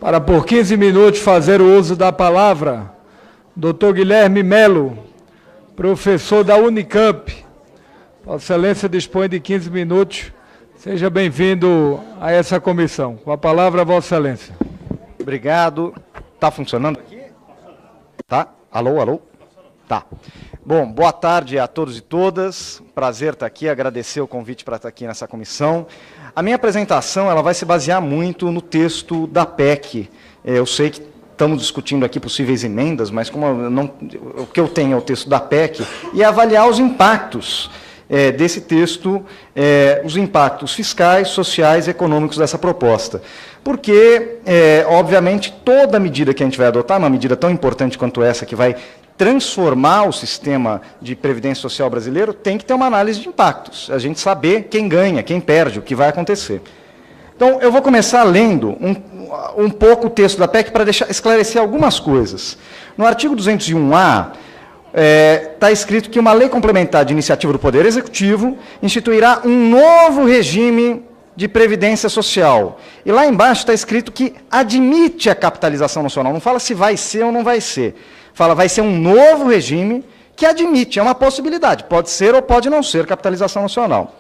Para por 15 minutos fazer o uso da palavra, Dr. Guilherme Melo, professor da Unicamp. Vossa Excelência dispõe de 15 minutos. Seja bem-vindo a essa comissão. Com a palavra, Vossa Excelência. Obrigado. Está funcionando aqui? Tá? Alô, alô? Tá. Bom, boa tarde a todos e todas. Prazer estar aqui, agradecer o convite para estar aqui nessa comissão. A minha apresentação ela vai se basear muito no texto da PEC. Eu sei que estamos discutindo aqui possíveis emendas, mas como o que eu tenho é o texto da PEC, e avaliar os impactos desse texto, os impactos fiscais, sociais e econômicos dessa proposta. Porque, obviamente, toda medida que a gente vai adotar, uma medida tão importante quanto essa, que vai transformar o sistema de previdência social brasileiro, tem que ter uma análise de impactos. A gente saber quem ganha, quem perde, o que vai acontecer. Então, eu vou começar lendo um pouco o texto da PEC para esclarecer algumas coisas. No artigo 201A, está escrito que uma lei complementar de iniciativa do Poder Executivo instituirá um novo regime de previdência social. E lá embaixo está escrito que admite a capitalização nacional. Não fala se vai ser ou não vai ser. Fala, vai ser um novo regime que admite, é uma possibilidade, pode ser ou pode não ser capitalização nacional.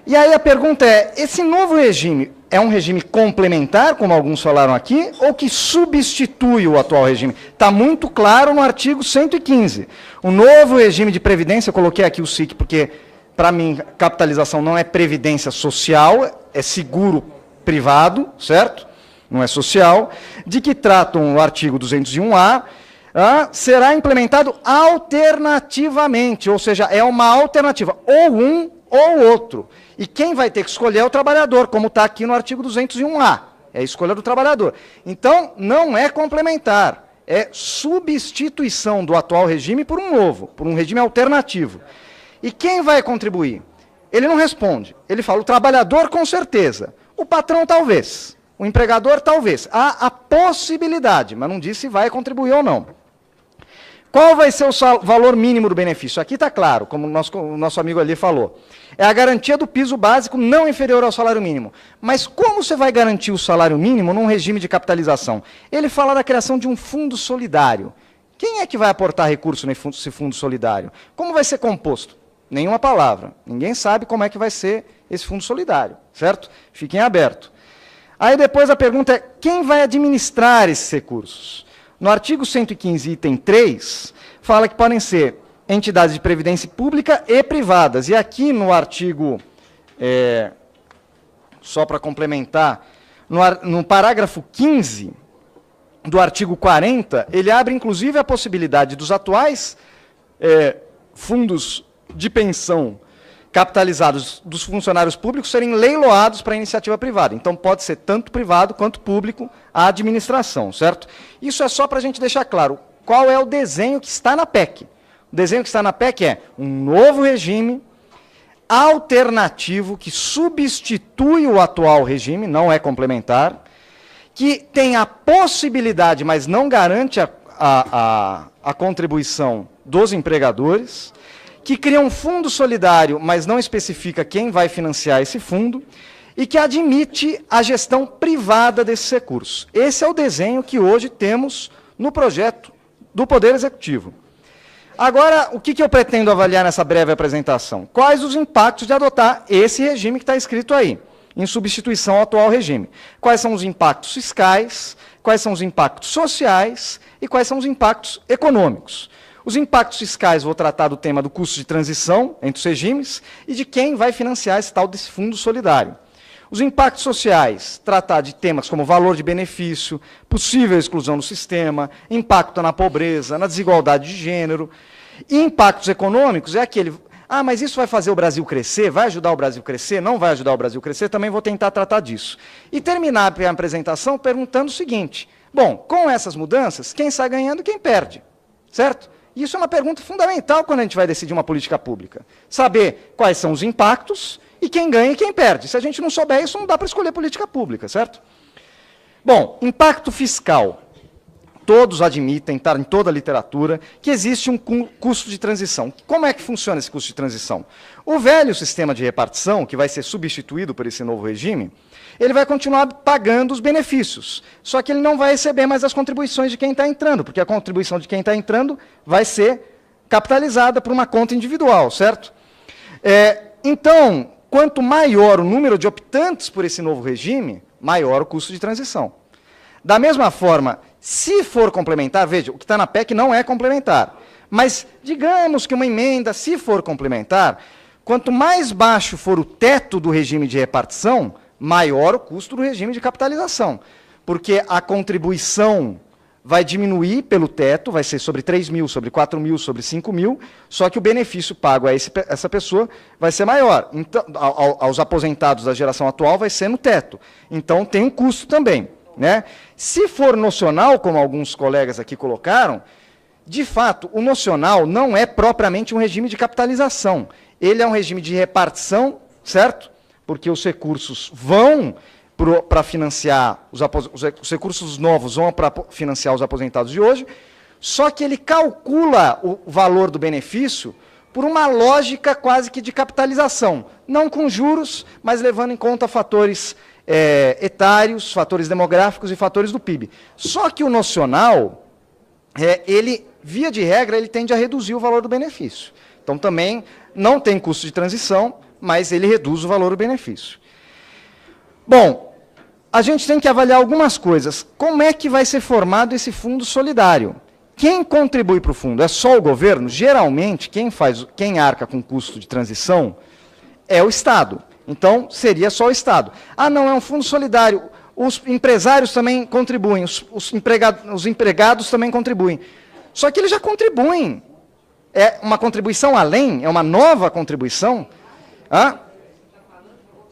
E aí a pergunta é, esse novo regime é um regime complementar, como alguns falaram aqui, ou que substitui o atual regime? Está muito claro no artigo 115. O novo regime de previdência, eu coloquei aqui o SIC, porque, para mim, capitalização não é previdência social, é seguro privado, certo? Não é social. De que tratam o artigo 201A, será implementado alternativamente, ou seja, é uma alternativa, ou um ou outro. E quem vai ter que escolher é o trabalhador, como está aqui no artigo 201A. É a escolha do trabalhador. Então, não é complementar, é substituição do atual regime por um novo, por um regime alternativo. E quem vai contribuir? Ele não responde. Ele fala, o trabalhador com certeza, o patrão talvez, o empregador talvez. Há a possibilidade, mas não diz se vai contribuir ou não. Qual vai ser o valor mínimo do benefício? Aqui está claro, como o nosso amigo ali falou. É a garantia do piso básico não inferior ao salário mínimo. Mas como você vai garantir o salário mínimo num regime de capitalização? Ele fala da criação de um fundo solidário. Quem é que vai aportar recurso nesse fundo solidário? Como vai ser composto? Nenhuma palavra. Ninguém sabe como é que vai ser esse fundo solidário, certo? Fiquem abertos. Aí depois a pergunta é, quem vai administrar esses recursos? No artigo 115, item 3, fala que podem ser entidades de previdência pública e privadas. E aqui no artigo, só para complementar, no parágrafo 15 do artigo 40, ele abre inclusive a possibilidade dos atuais fundos de pensão capitalizados dos funcionários públicos serem leiloados para a iniciativa privada. Então, pode ser tanto privado quanto público a administração, certo? Isso é só para a gente deixar claro qual é o desenho que está na PEC. O desenho que está na PEC é um novo regime alternativo que substitui o atual regime, não é complementar, que tem a possibilidade, mas não garante a contribuição dos empregadores, que cria um fundo solidário, mas não especifica quem vai financiar esse fundo, e que admite a gestão privada desses recursos. Esse é o desenho que hoje temos no projeto do Poder Executivo. Agora, o que eu pretendo avaliar nessa breve apresentação? Quais os impactos de adotar esse regime que está escrito aí, em substituição ao atual regime? Quais são os impactos fiscais, quais são os impactos sociais e quais são os impactos econômicos? Os impactos fiscais, vou tratar do tema do custo de transição entre os regimes e de quem vai financiar esse tal desse fundo solidário. Os impactos sociais, tratar de temas como valor de benefício, possível exclusão do sistema, impacto na pobreza, na desigualdade de gênero. E impactos econômicos é aquele, mas isso vai fazer o Brasil crescer? Vai ajudar o Brasil a crescer? Não vai ajudar o Brasil a crescer? Também vou tentar tratar disso. E terminar a apresentação perguntando o seguinte, bom, com essas mudanças, quem sai ganhando e quem perde, certo? Isso é uma pergunta fundamental quando a gente vai decidir uma política pública. Saber quais são os impactos e quem ganha e quem perde. Se a gente não souber isso, não dá para escolher política pública, certo? Bom, impacto fiscal. todos admitem, está em toda a literatura, que existe um custo de transição. Como é que funciona esse custo de transição? O velho sistema de repartição, que vai ser substituído por esse novo regime, ele vai continuar pagando os benefícios, só que ele não vai receber mais as contribuições de quem está entrando, porque a contribuição de quem está entrando vai ser capitalizada por uma conta individual, certo? Então, quanto maior o número de optantes por esse novo regime, maior o custo de transição. Da mesma forma, se for complementar, veja, o que está na PEC não é complementar, mas digamos que uma emenda, se for complementar, quanto mais baixo for o teto do regime de repartição, maior o custo do regime de capitalização, porque a contribuição vai diminuir pelo teto, vai ser sobre 3 mil, sobre 4 mil, sobre 5 mil, só que o benefício pago a essa pessoa vai ser maior. Então, aos aposentados da geração atual vai ser no teto. Então, tem um custo também, né? Se for nocional, como alguns colegas aqui colocaram, de fato, o nocional não é propriamente um regime de capitalização. Ele é um regime de repartição, certo? Porque os recursos vão para financiar, os recursos novos vão para financiar os aposentados de hoje, só que ele calcula o valor do benefício por uma lógica quase que de capitalização, não com juros, mas levando em conta fatores etários, fatores demográficos e fatores do PIB. Só que o nocional, ele, via de regra, ele tende a reduzir o valor do benefício. Então, também não tem custo de transição, mas ele reduz o valor do benefício. Bom, a gente tem que avaliar algumas coisas. Como é que vai ser formado esse fundo solidário? Quem contribui para o fundo? É só o governo? Geralmente, quem arca com custo de transição é o Estado. Então, seria só o Estado. Ah, não, é um fundo solidário. Os empresários também contribuem, os empregados também contribuem. Só que eles já contribuem. É uma contribuição além? É uma nova contribuição?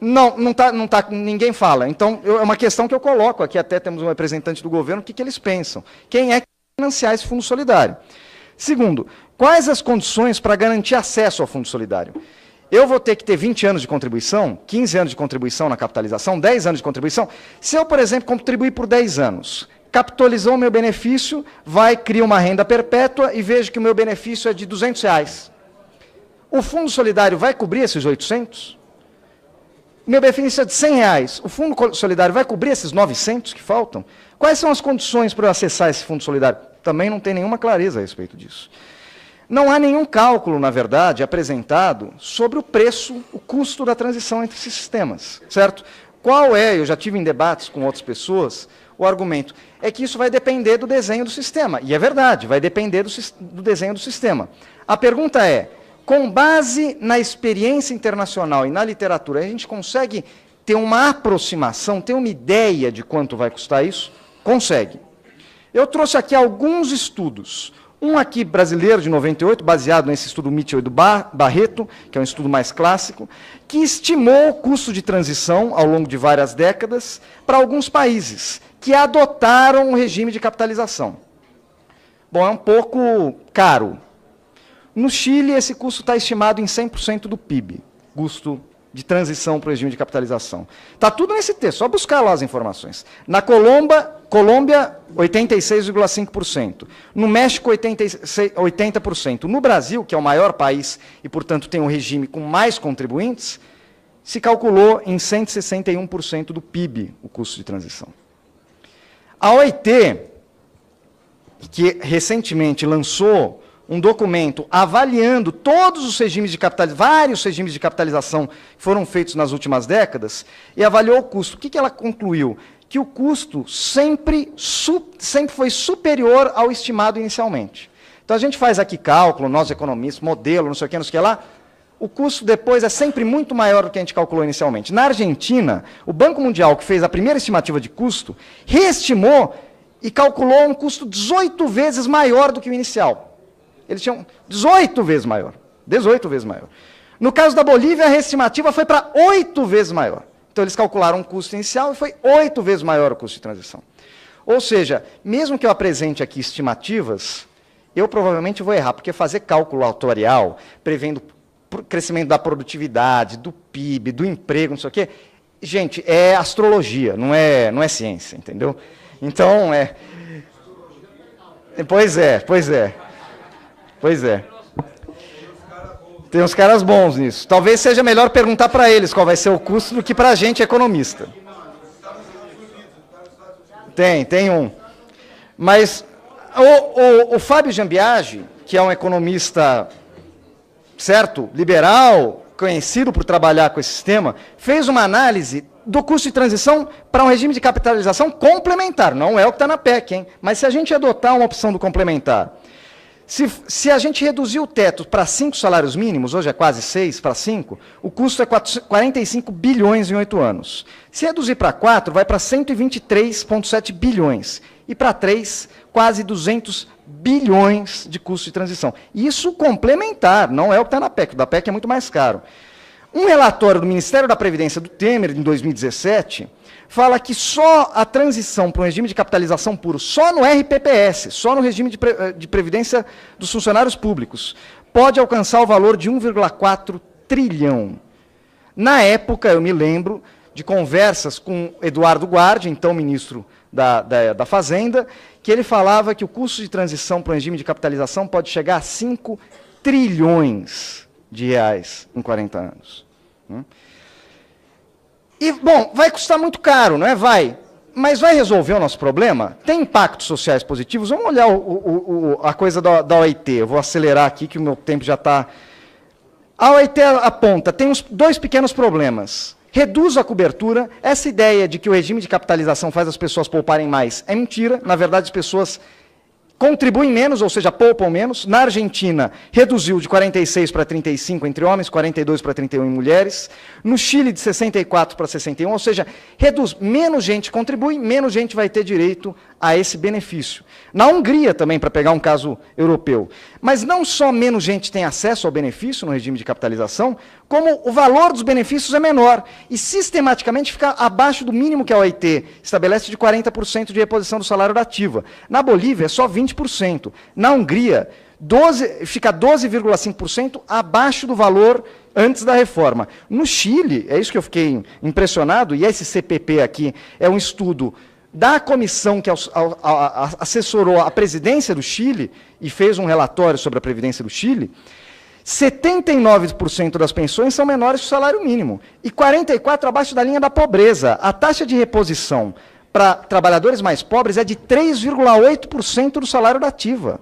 Não tá, ninguém fala. Então, é uma questão que eu coloco aqui, até temos um representante do governo, o que eles pensam? Quem é que vai financiar esse fundo solidário? Segundo, quais as condições para garantir acesso ao fundo solidário? Eu vou ter que ter 20 anos de contribuição, 15 anos de contribuição na capitalização, 10 anos de contribuição. Se eu, por exemplo, contribuir por 10 anos, capitalizou o meu benefício, cria uma renda perpétua e vejo que o meu benefício é de R$200. O fundo solidário vai cobrir esses 800? Meu benefício é de R$100. O fundo solidário vai cobrir esses 900 que faltam? Quais são as condições para eu acessar esse fundo solidário? Também não tem nenhuma clareza a respeito disso. Não há nenhum cálculo, na verdade, apresentado sobre o preço, o custo da transição entre esses sistemas, certo? Qual é, eu já tive em debates com outras pessoas, o argumento é que isso vai depender do desenho do sistema. E é verdade, vai depender do desenho do sistema. A pergunta é, com base na experiência internacional e na literatura, a gente consegue ter uma aproximação, ter uma ideia de quanto vai custar isso? Consegue. Eu trouxe aqui alguns estudos. Um aqui brasileiro, de 98, baseado nesse estudo Mitchell e do Barreto, que é um estudo mais clássico, que estimou o custo de transição ao longo de várias décadas para alguns países que adotaram o regime de capitalização. Bom, é um pouco caro. No Chile, esse custo está estimado em 100% do PIB, custo de transição para o regime de capitalização. Está tudo nesse texto, só buscar lá as informações. Na Colômbia, 86,5%. No México, 80%. No Brasil, que é o maior país e, portanto, tem um regime com mais contribuintes, se calculou em 161% do PIB o custo de transição. A OIT, que recentemente lançou um documento avaliando todos os regimes de capitalização, vários regimes de capitalização que foram feitos nas últimas décadas, e avaliou o custo. O que ela concluiu? Que o custo sempre foi superior ao estimado inicialmente. Então, a gente faz aqui cálculo, nós economistas, modelo, não sei o que lá, o custo depois é sempre muito maior do que a gente calculou inicialmente. Na Argentina, o Banco Mundial, que fez a primeira estimativa de custo, reestimou e calculou um custo 18 vezes maior do que o inicial. Eles tinham 18 vezes maior. 18 vezes maior. No caso da Bolívia, a reestimativa foi para 8 vezes maior. Então, eles calcularam um custo inicial e foi 8 vezes maior o custo de transição. Ou seja, mesmo que eu apresente aqui estimativas, eu provavelmente vou errar, porque fazer cálculo autorial, prevendo o crescimento da produtividade, do PIB, do emprego, não sei o quê, gente, é astrologia, não é ciência, entendeu? Então, Pois é. Tem uns caras bons nisso. Talvez seja melhor perguntar para eles qual vai ser o custo do que para a gente, economista. Tem um. Mas o Fábio Jambiagi, que é um economista, certo, liberal, conhecido por trabalhar com esse sistema, fez uma análise do custo de transição para um regime de capitalização complementar. Não é o que está na PEC, hein? Mas se a gente adotar uma opção do complementar, se a gente reduzir o teto para 5 salários mínimos, hoje é quase 6 para 5, o custo é 45 bilhões em 8 anos. Se reduzir para 4, vai para 123,7 bilhões. E para 3, quase 200 bilhões de custo de transição. Isso complementar, não é o que está na PEC. O da PEC é muito mais caro. Um relatório do Ministério da Previdência do Temer, em 2017, fala que só a transição para um regime de capitalização puro, só no RPPS, só no regime de previdência dos funcionários públicos, pode alcançar o valor de 1,4 trilhão. Na época, eu me lembro de conversas com Eduardo Guardi, então ministro da Fazenda, que ele falava que o custo de transição para um regime de capitalização pode chegar a 5 trilhões de reais em 40 anos. E, bom, vai custar muito caro, não é? Vai. Mas vai resolver o nosso problema? Tem impactos sociais positivos? Vamos olhar a coisa da OIT. Eu vou acelerar aqui, que o meu tempo já está... A OIT aponta, tem dois pequenos problemas. Reduz a cobertura. Essa ideia de que o regime de capitalização faz as pessoas pouparem mais é mentira. Na verdade, as pessoas contribuem menos, ou seja, poupam menos. Na Argentina, reduziu de 46 para 35 entre homens, 42 para 31 em mulheres. No Chile, de 64 para 61, ou seja, reduz. Menos gente contribui, menos gente vai ter direito a esse benefício. Na Hungria também, para pegar um caso europeu. Mas não só menos gente tem acesso ao benefício no regime de capitalização, como o valor dos benefícios é menor e sistematicamente fica abaixo do mínimo que a OIT estabelece de 40% de reposição do salário da ativa. Na Bolívia é só 20%. Na Hungria, fica 12,5% abaixo do valor antes da reforma. No Chile, é isso que eu fiquei impressionado, e esse CPP aqui é um estudo da comissão que assessorou a presidência do Chile e fez um relatório sobre a previdência do Chile. 79% das pensões são menores que o salário mínimo e 44% abaixo da linha da pobreza. A taxa de reposição para trabalhadores mais pobres é de 3,8% do salário da ativa.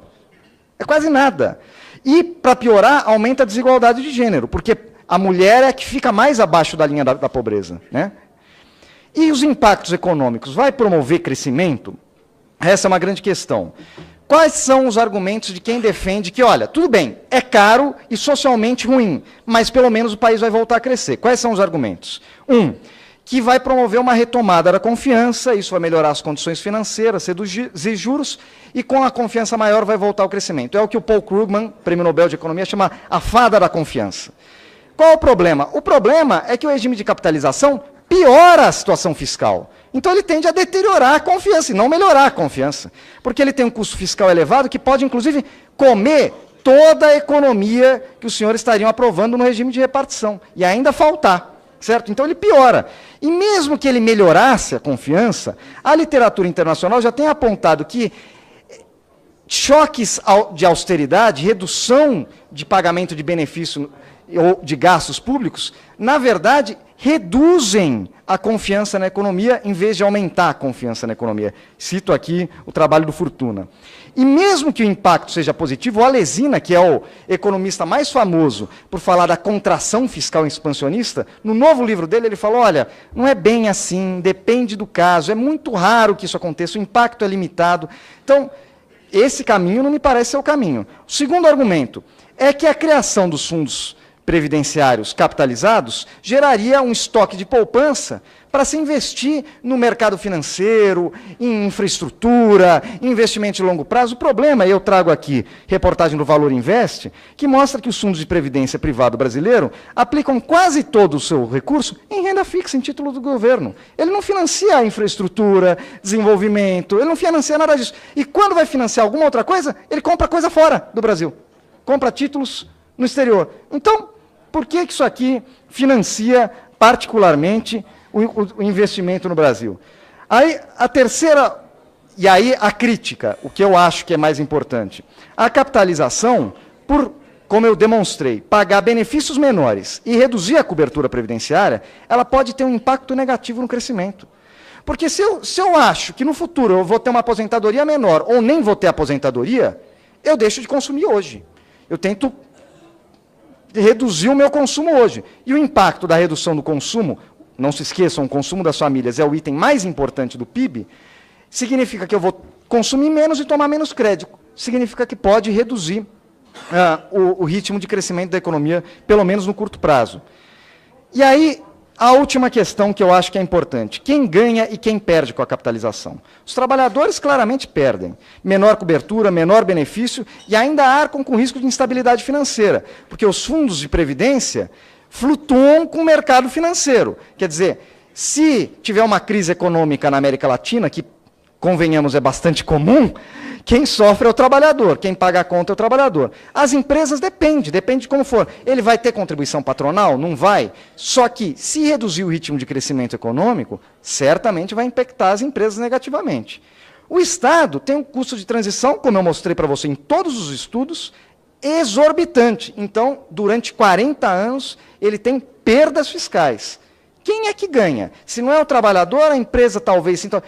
É quase nada. E, para piorar, aumenta a desigualdade de gênero, porque a mulher é a que fica mais abaixo da linha da pobreza, né? E os impactos econômicos? Vai promover crescimento? Essa é uma grande questão. Quais são os argumentos de quem defende que, olha, tudo bem, é caro e socialmente ruim, mas pelo menos o país vai voltar a crescer? Quais são os argumentos? Que vai promover uma retomada da confiança, isso vai melhorar as condições financeiras, reduzir juros, e com a confiança maior vai voltar o crescimento. É o que o Paul Krugman, Prêmio Nobel de Economia, chama a fada da confiança. Qual o problema? O problema é que o regime de capitalização piora a situação fiscal. Então ele tende a deteriorar a confiança e não melhorar a confiança. Porque ele tem um custo fiscal elevado que pode, inclusive, comer toda a economia que os senhores estariam aprovando no regime de repartição. E ainda faltar. Certo? Então ele piora. E mesmo que ele melhorasse a confiança, a literatura internacional já tem apontado que choques de austeridade, redução de pagamento de benefício ou de gastos públicos, na verdade, reduzem a confiança na economia em vez de aumentar a confiança na economia. Cito aqui o trabalho do Fortuna. E mesmo que o impacto seja positivo, o Alesina, que é o economista mais famoso por falar da contração fiscal expansionista, no novo livro dele ele falou, olha, não é bem assim, depende do caso, é muito raro que isso aconteça, o impacto é limitado. Então, esse caminho não me parece ser o caminho. O segundo argumento é que a criação dos fundos previdenciários capitalizados geraria um estoque de poupança para se investir no mercado financeiro, em infraestrutura, em investimento de longo prazo. O problema, eu trago aqui reportagem do Valor Invest, que mostra que os fundos de previdência privado brasileiro aplicam quase todo o seu recurso em renda fixa, em título do governo. Ele não financia a infraestrutura, desenvolvimento, ele não financia nada disso. E quando vai financiar alguma outra coisa, ele compra coisa fora do Brasil. Compra títulos no exterior. Então, por que isso aqui financia particularmente o investimento no Brasil? Aí, a terceira E aí a crítica, o que eu acho que é mais importante. A capitalização, como eu demonstrei, pagar benefícios menores e reduzir a cobertura previdenciária, ela pode ter um impacto negativo no crescimento. Porque se eu acho que no futuro eu vou ter uma aposentadoria menor ou nem vou ter aposentadoria, eu deixo de consumir hoje. Eu tento reduzir o meu consumo hoje. E o impacto da redução do consumo, não se esqueçam, o consumo das famílias é o item mais importante do PIB, significa que eu vou consumir menos e tomar menos crédito. Significa que pode reduzir o ritmo de crescimento da economia, pelo menos no curto prazo. E aí, a última questão que eu acho que é importante. Quem ganha e quem perde com a capitalização? Os trabalhadores claramente perdem. Menor cobertura, menor benefício e ainda arcam com risco de instabilidade financeira, porque os fundos de previdência flutuam com o mercado financeiro. Quer dizer, se tiver uma crise econômica na América Latina, que, convenhamos, é bastante comum, quem sofre é o trabalhador, quem paga a conta é o trabalhador. As empresas depende de como for. Ele vai ter contribuição patronal? Não vai. Só que, se reduzir o ritmo de crescimento econômico, certamente vai impactar as empresas negativamente. O Estado tem um custo de transição, como eu mostrei para você em todos os estudos, exorbitante. Então, durante 40 anos, ele tem perdas fiscais. Quem é que ganha? Se não é o trabalhador, a empresa talvez, então,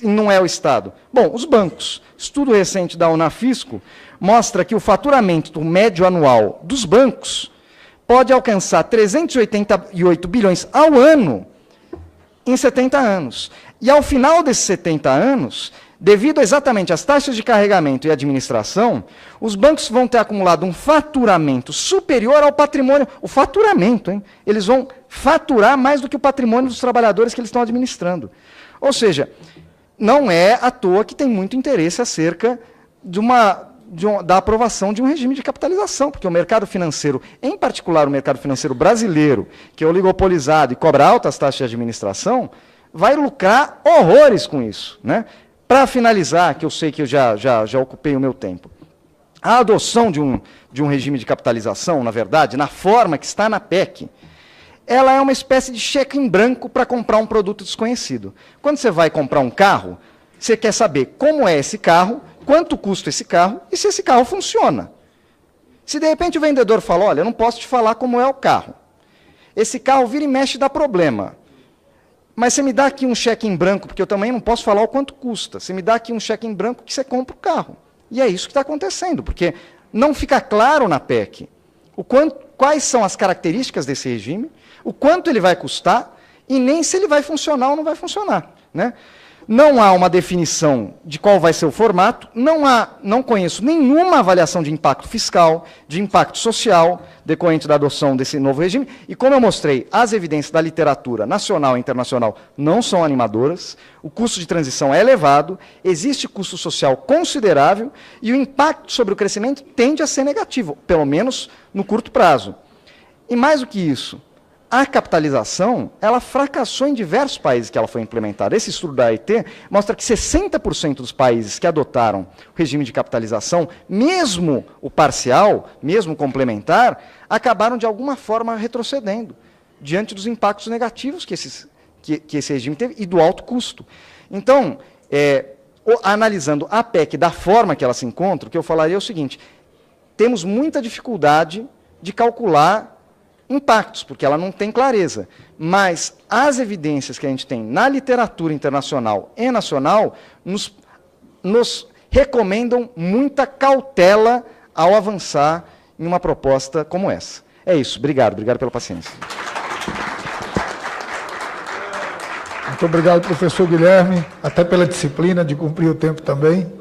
não é o Estado. Bom, os bancos. Estudo recente da Unafisco mostra que o faturamento médio anual dos bancos pode alcançar 388 bilhões ao ano em 70 anos. E ao final desses 70 anos, devido exatamente às taxas de carregamento e administração, os bancos vão ter acumulado um faturamento superior ao patrimônio. O faturamento, hein? Eles vão faturar mais do que o patrimônio dos trabalhadores que eles estão administrando. Ou seja, não é à toa que tem muito interesse acerca da aprovação de um regime de capitalização, porque o mercado financeiro, em particular o mercado financeiro brasileiro, que é oligopolizado e cobra altas taxas de administração, vai lucrar horrores com isso, né? Para finalizar, que eu sei que eu já ocupei o meu tempo, a adoção de um regime de capitalização, na verdade, na forma que está na PEC, ela é uma espécie de cheque em branco para comprar um produto desconhecido. Quando você vai comprar um carro, você quer saber como é esse carro, quanto custa esse carro e se esse carro funciona. Se de repente o vendedor fala, olha, eu não posso te falar como é o carro. Esse carro vira e mexe e dá problema. Mas você me dá aqui um cheque em branco, porque eu também não posso falar o quanto custa. Você me dá aqui um cheque em branco que você compra o carro. E é isso que está acontecendo, porque não fica claro na PEC quais são as características desse regime, o quanto ele vai custar, e nem se ele vai funcionar ou não vai funcionar, né? Não há uma definição de qual vai ser o formato, não conheço nenhuma avaliação de impacto fiscal, de impacto social, decorrente da adoção desse novo regime, e como eu mostrei, as evidências da literatura nacional e internacional não são animadoras, o custo de transição é elevado, existe custo social considerável, e o impacto sobre o crescimento tende a ser negativo, pelo menos no curto prazo. E mais do que isso, a capitalização, ela fracassou em diversos países que ela foi implementada. Esse estudo da AIT mostra que 60% dos países que adotaram o regime de capitalização, mesmo o parcial, mesmo o complementar, acabaram de alguma forma retrocedendo diante dos impactos negativos que esse regime teve e do alto custo. Então, analisando a PEC da forma que ela se encontra, o que eu falaria é o seguinte, temos muita dificuldade de calcular impactos, porque ela não tem clareza. Mas as evidências que a gente tem na literatura internacional e nacional nos recomendam muita cautela ao avançar em uma proposta como essa. É isso. Obrigado pela paciência. Muito obrigado, professor Guilherme, até pela disciplina de cumprir o tempo também.